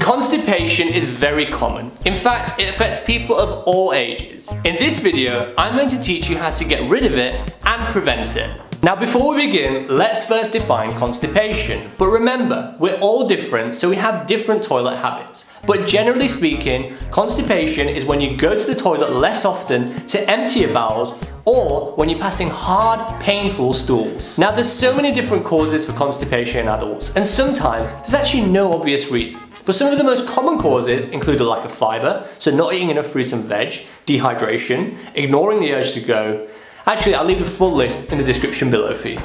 Constipation is very common. In fact, it affects people of all ages. In this video, I'm going to teach you how to get rid of it and prevent it. Now before we begin, let's first define constipation. But remember, we're all different, so we have different toilet habits. But generally speaking, constipation is when you go to the toilet less often to empty your bowels, or when you're passing hard, painful stools. Now there's so many different causes for constipation in adults, and sometimes there's actually no obvious reason. But some of the most common causes include a lack of fibre, so not eating enough fruits and veg, dehydration, ignoring the urge to go. Actually, I'll leave a full list in the description below for you.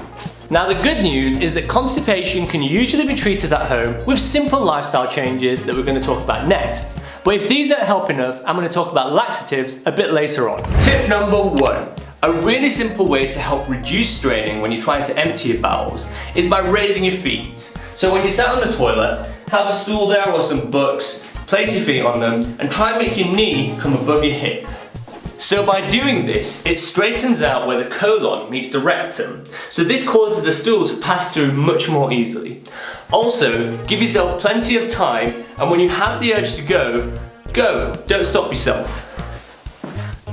Now the good news is that constipation can usually be treated at home with simple lifestyle changes that we're going to talk about next. But if these don't help enough, I'm going to talk about laxatives a bit later on. Tip number 1. A really simple way to help reduce straining when you're trying to empty your bowels is by raising your feet. So when you sat on the toilet, have a stool there or some books, place your feet on them and try and make your knee come above your hip. So by doing this, it straightens out where the colon meets the rectum. So this causes the stool to pass through much more easily. Also, give yourself plenty of time, and when you have the urge to go, go, don't stop yourself.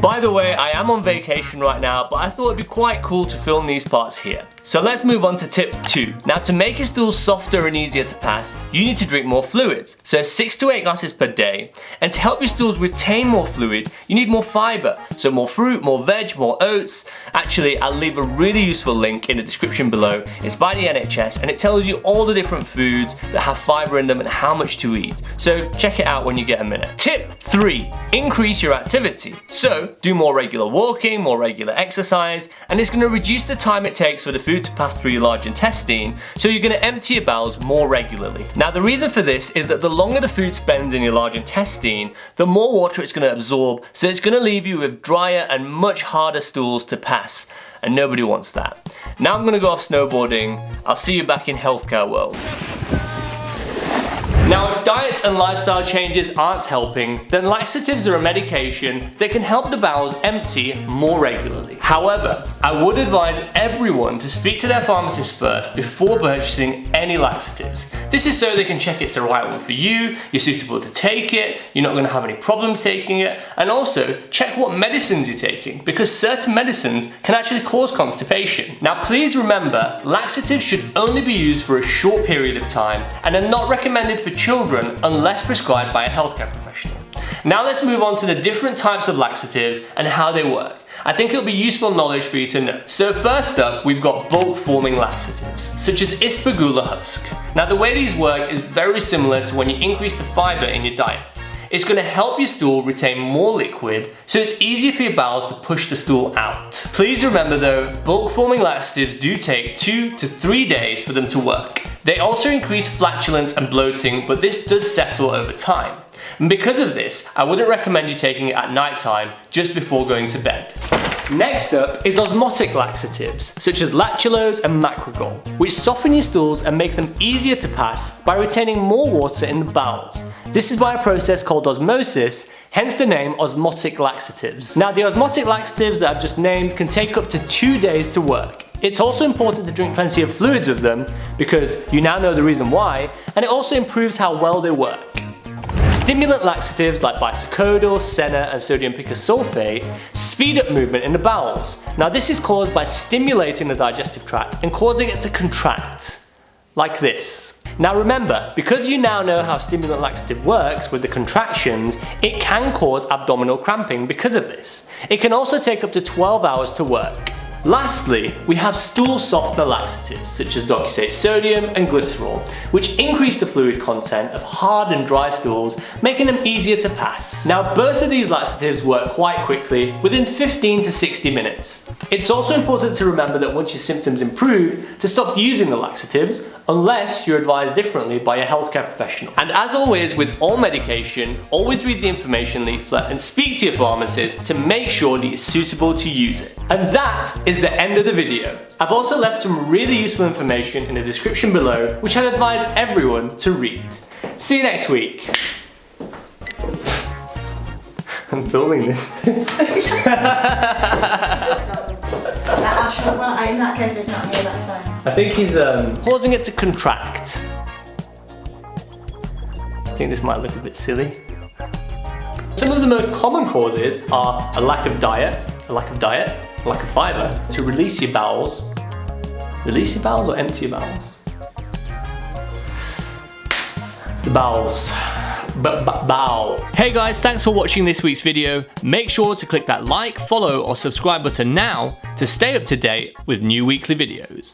By the way, I am on vacation right now, but I thought it'd be quite cool to film these parts here. So let's move on to tip 2. Now to make your stool softer and easier to pass, you need to drink more fluids, so 6 to 8 glasses per day. And to help your stools retain more fluid, you need more fibre, so more fruit, more veg, more oats. Actually, I'll leave a really useful link in the description below. It's by the NHS and it tells you all the different foods that have fibre in them and how much to eat. So check it out when you get a minute. Tip 3. Increase your activity. So do more regular walking, more regular exercise, and it's going to reduce the time it takes for the food to pass through your large intestine, so you're going to empty your bowels more regularly. Now the reason for this is that the longer the food spends in your large intestine, the more water it's going to absorb, so it's going to leave you with drier and much harder stools to pass, and nobody wants that. Now I'm going to go off snowboarding. I'll see you back in healthcare world. Now if diets and lifestyle changes aren't helping, then laxatives are a medication that can help the bowels empty more regularly. However, I would advise everyone to speak to their pharmacist first before purchasing any laxatives. This is so they can check it's the right one for you, you're suitable to take it, you're not going to have any problems taking it, and also check what medicines you're taking, because certain medicines can actually cause constipation. Now please remember, laxatives should only be used for a short period of time and are not recommended for children unless prescribed by a healthcare professional. Now let's move on to the different types of laxatives and how they work. I think it'll be useful knowledge for you to know. So first up, we've got bulk forming laxatives, such as Ispergula husk. Now the way these work is very similar to when you increase the fibre in your diet. It's going to help your stool retain more liquid, so it's easier for your bowels to push the stool out. Please remember though, bulk forming laxatives do take 2 to 3 days for them to work. They also increase flatulence and bloating, but this does settle over time. And because of this, I wouldn't recommend you taking it at night time just before going to bed. Next up is osmotic laxatives, such as lactulose and macrogol, which soften your stools and make them easier to pass by retaining more water in the bowels. This is by a process called osmosis, hence the name osmotic laxatives. Now the osmotic laxatives that I've just named can take up to 2 days to work. It's also important to drink plenty of fluids with them, because you now know the reason why, and it also improves how well they work. Stimulant laxatives like bisacodyl, senna and sodium picosulfate speed up movement in the bowels. Now this is caused by stimulating the digestive tract and causing it to contract, like this. Now remember, because you now know how stimulant laxative works with the contractions, it can cause abdominal cramping because of this. It can also take up to 12 hours to work. Lastly, we have stool softener laxatives such as doxysate sodium and glycerol, which increase the fluid content of hard and dry stools, making them easier to pass. Now both of these laxatives work quite quickly, within 15 to 60 minutes. It's also important to remember that once your symptoms improve, to stop using the laxatives, unless you're advised differently by a healthcare professional. And as always with all medication, always read the information leaflet and speak to your pharmacist to make sure that it's suitable to use it. And that is the end of the video. I've also left some really useful information in the description below, which I'd advise everyone to read. See you next week. I'm filming this. In that case, it's not here, that's fine. I think he's causing it to contract. I think this might look a bit silly. Some of the most common causes are a lack of diet, a lack of fiber. To release your bowels or empty your bowels? The bowels. Bowel. Hey guys, thanks for watching this week's video. Make sure to click that like, follow or subscribe button now to stay up to date with new weekly videos.